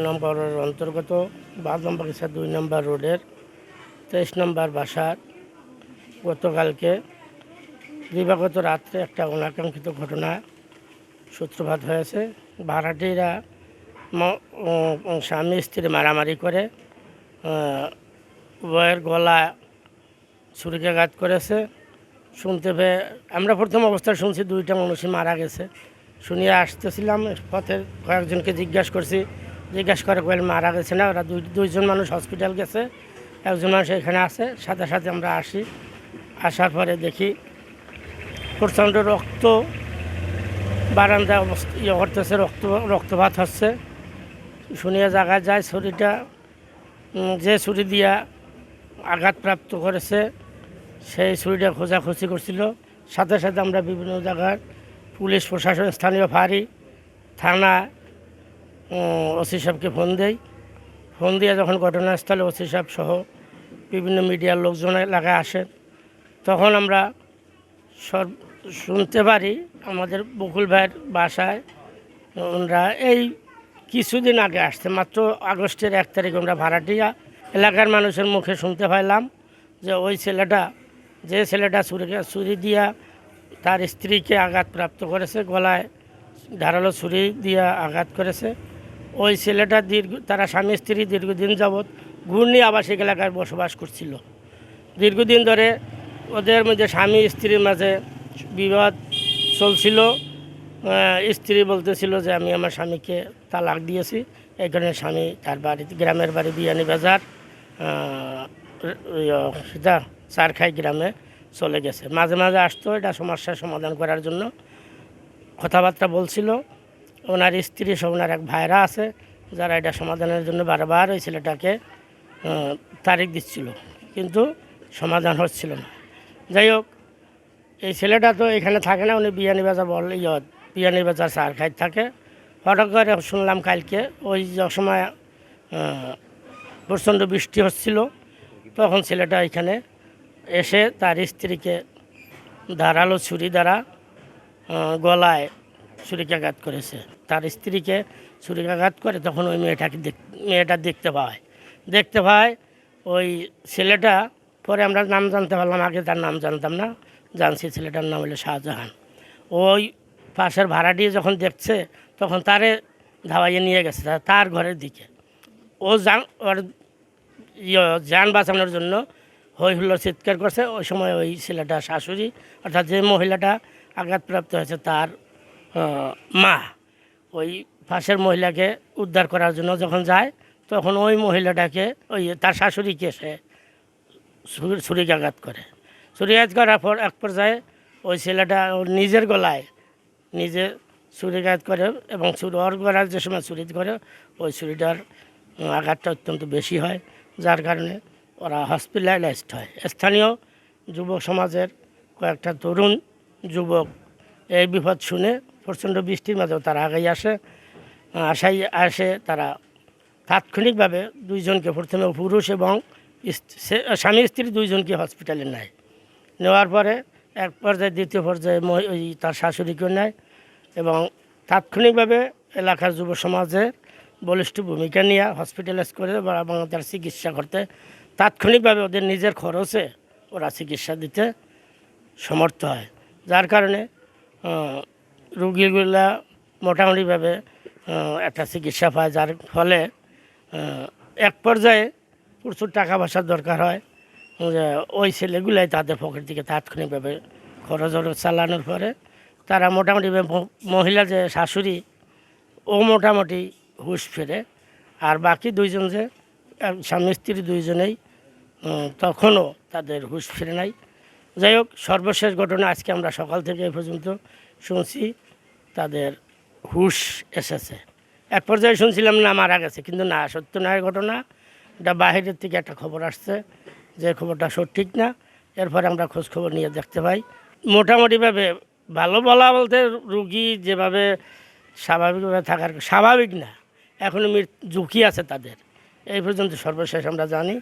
নম্বরের অন্তর্গত বাগবাগিচা 2 নম্বর রোডের 23 নম্বর বাসার গতকালকে দিবাগত রাত্রে একটা অনাকাঙ্ক্ষিত ঘটনা সূত্রপাত হয়েছে। ভাড়াটিরা স্বামী স্ত্রী মারামারি করে উভয়ের গলা ছুরিকাঘাত করেছে। শুনতে পেয়ে আমরা প্রথম অবস্থায় শুনছি 2টা মানুষই মারা গেছে। শুনিয়ে আসতেছিলাম, পথে কয়েকজনকে জিজ্ঞাসা করে কয়েল মারা গেছে না, ওরা দুইজন মানুষ হসপিটাল গেছে, একজন মানুষ এখানে আছে। সাথে সাথে আমরা আসার পরে দেখি প্রচণ্ড রক্ত বারান্দায় করতেছে, রক্তপাত হচ্ছে। শুনিয়ে জায়গায় যায়, ছুরিটা যে ছুরি দিয়া আঘাতপ্রাপ্ত করেছে সেই ছুরিটা খোঁজাখুঁজি করছিল। সাথে সাথে আমরা বিভিন্ন জায়গার পুলিশ প্রশাসন, স্থানীয় ফাঁড়ি, থানা, ওসি সাহেবকে ফোন দিয়ে যখন ঘটনাস্থলে ওসি সাহেব সহ বিভিন্ন মিডিয়ার লোকজন এলাকায় আসেন, তখন আমরা শুনতে পারি আমাদের বকুল ভাইয়ের বাসায় ওনারা এই কিছুদিন আগে আসছে, মাত্র আগস্টের 1 তারিখ আমরা ভাড়াটিয়া এলাকার মানুষের মুখে শুনতে পাইলাম যে ওই যে ছেলেটা ছুরি দিয়া তার স্ত্রীকে আঘাতপ্রাপ্ত করেছে, গলায় ধারালো ছুরি দিয়া আঘাত করেছে। ওই ছেলেটা তারা স্বামী স্ত্রী দীর্ঘদিন যাবৎ ঘূর্ণি আবাসিক এলাকায় বসবাস করছিল। দীর্ঘদিন ধরে ওদের মধ্যে স্বামী স্ত্রীর মাঝে বিবাদ চলছিল। স্ত্রী বলতেছিল যে আমি আমার স্বামীকে তালাক দিয়েছি, এই কারণে স্বামী তার গ্রামের বাড়ি বিয়ানীবাজার চারখাই গ্রামে চলে গেছে। মাঝে মাঝে আসতো এটা সমস্যার সমাধান করার জন্য, কথাবার্তা বলছিল। ওনার স্ত্রী সব ওনার এক ভাইরা আছে যারা এটা সমাধানের জন্য বারবার ওই ছেলেটাকে তারিখ দিচ্ছিল, কিন্তু সমাধান হচ্ছিল না। যাই হোক, এই ছেলেটা তো এখানে থাকে না, উনি বিয়ানীবাজার চারখাই থাকে। হঠাৎ করে শুনলাম কালকে ওই সময় প্রচণ্ড বৃষ্টি হচ্ছিল, তখন ছেলেটা এখানে এসে তার স্ত্রীকে ধারালো ছুরি দ্বারা গলায় ছুরিকাঘাত করেছে। তার স্ত্রীকে ছুরিকাঘাত করে তখন ওই মেয়েটা দেখতে পায় ওই ছেলেটা। পরে আমরা নাম জানতে পারলাম, আগে তার নাম জানতাম না, জানছি ছেলেটার নাম হলো শাহজাহান। ওই পাশের ভাড়াটি যখন দেখছে তখন তারে ধাওয়াইয়ে নিয়ে গেছে তার ঘরের দিকে। ওর যান বাঁচানোর জন্য হই হুল্লোর চিৎকার করছে। ওই সময় ওই ছেলেটা শাশুড়ি, অর্থাৎ যে মহিলাটা আঘাতপ্রাপ্ত হয়েছে তার মা, ওই পাশের মহিলাকে উদ্ধার করার জন্য যখন যায়, তখন ওই মহিলাটাকে তার শাশুড়িকে সে ছুরিকাঘাত করার পর এক পর্যায়ে ওই ছেলেটা ওর নিজের গলায় নিজে ছুরিকাঘাত করে, এবং ওর গলার যে সময় ছুরি করে ওই ছুরিটার আঘাতটা অত্যন্ত বেশি হয়, যার কারণে ওরা হসপিটালাইজড হয়। স্থানীয় যুবক সমাজের কয়েকটা তরুণ যুবক এই বিপদ শুনে প্রচণ্ড বৃষ্টির মাঝেও তারা আগেই আসে। তারা তাৎক্ষণিকভাবে দুইজনকে, প্রথমে পুরুষ এবং স্বামী স্ত্রী দুইজনকে হসপিটালে নেওয়ার পরে এক পর্যায়ে দ্বিতীয় পর্যায়ে তার শাশুড়িকেও নেয়, এবং তাৎক্ষণিকভাবে এলাকার যুব সমাজের বলিষ্ঠ ভূমিকা নিয়ে হসপিটালাইজ করে এবং তার চিকিৎসা করতে তাৎক্ষণিকভাবে ওদের নিজের খরচে ওরা চিকিৎসা দিতে সমর্থ হয়, যার কারণে রুগীগুলা মোটামুটিভাবে একটা চিকিৎসা পায়, যার ফলে এক পর্যায়ে প্রচুর টাকা পয়সার দরকার হয়। ওই ছেলেগুলাই তাদের পকেট থেকে তাৎক্ষণিকভাবে খরচ চালানোর পরে তারা মোটামুটি মহিলা যে শাশুড়ি ও মোটামুটি হুঁশ ফেরে, আর বাকি দুইজন যে স্বামী স্ত্রী দুইজনেই তখনও তাদের হুঁশ ফিরে নাই। যাই হোক, সর্বশেষ ঘটনা আজকে আমরা সকাল থেকে এই পর্যন্ত শুনছি তাদের হুঁশ এসেছে। এক পর্যায়ে শুনছিলাম না মারা গেছে, কিন্তু না, সত্য নয় ঘটনা। এটা বাহিরের থেকে একটা খবর আসছে, যে খবরটা সঠিক না। এরপরে আমরা খোঁজখবর নিয়ে দেখতে পাই মোটামুটিভাবে ভালো বলতে রুগী যেভাবে স্বাভাবিকভাবে থাকার স্বাভাবিক না, এখনও ঝুঁকি আছে তাদের, এই পর্যন্ত সর্বশেষ আমরা জানি।